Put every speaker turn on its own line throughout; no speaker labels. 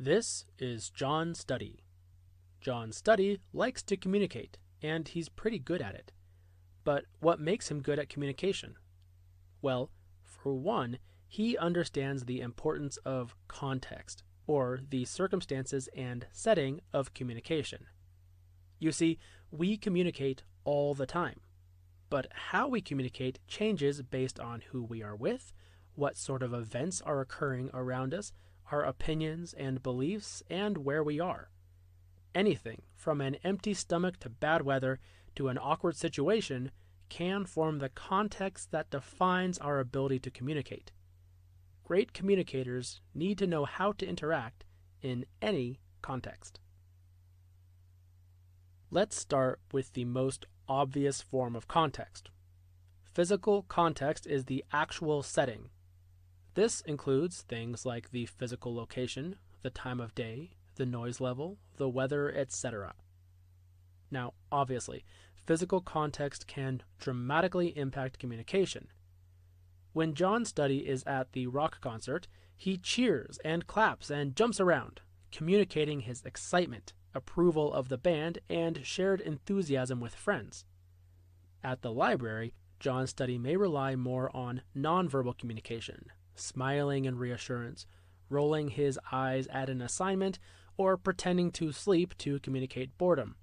This is John Study. John Study likes to communicate, and he's pretty good at it. But what makes him good at communication? Well, for one, he understands the importance of context, or the circumstances and setting of communication. You see, we communicate all the time, but how we communicate changes based on who we are with, what sort of events are occurring around us, our opinions and beliefs, and where we are. Anything from an empty stomach to bad weather to an awkward situation can form the context that defines our ability to communicate. Great communicators need to know how to interact in any context. Let's start with the most obvious form of context. Physical context is the actual setting. This includes things like the physical location, the time of day, the noise level, the weather, etc. Now, obviously, physical context can dramatically impact communication. When John Study is at the rock concert, he cheers and claps and jumps around, communicating his excitement, approval of the band, and shared enthusiasm with friends. At the library, John Study may rely more on nonverbal communication, smiling in reassurance, rolling his eyes at an assignment, or pretending to sleep to communicate boredom.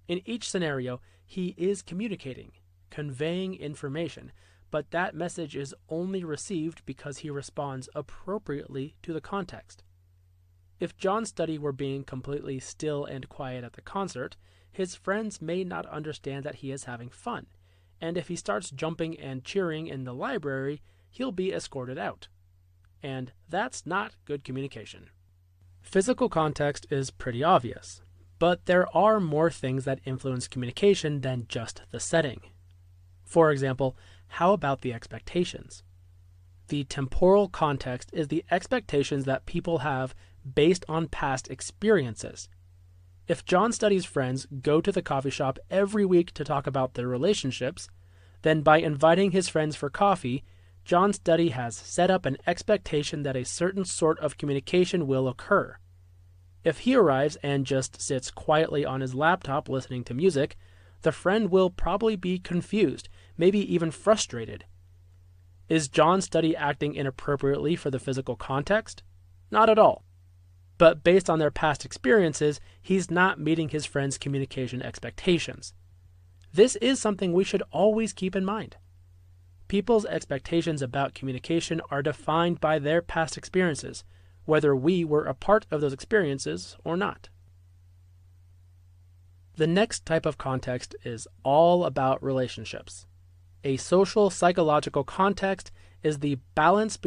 In each scenario, he is communicating, conveying information, but that message is only received because he responds appropriately to the context. If John Study were being completely still and quiet at the concert, his friends may not understand that he is having fun, and if he starts jumping and cheering in the library, he'll be escorted out. And that's not good communication. Physical context is pretty obvious, but there are more things that influence communication than just the setting. For example, how about the expectations? The temporal context is the expectations that people have based on past experiences. If John Study's friends go to the coffee shop every week to talk about their relationships, then by inviting his friends for coffee, John Study has set up an expectation that a certain sort of communication will occur. If he arrives and just sits quietly on his laptop listening to music, the friend will probably be confused, maybe even frustrated. Is John Study acting inappropriately for the physical context? Not at all. But based on their past experiences, he's not meeting his friend's communication expectations. This is something we should always keep in mind. People's expectations about communication are defined by their past experiences, whether we were a part of those experiences or not. The next type of context is all about relationships. A social psychological context is the balance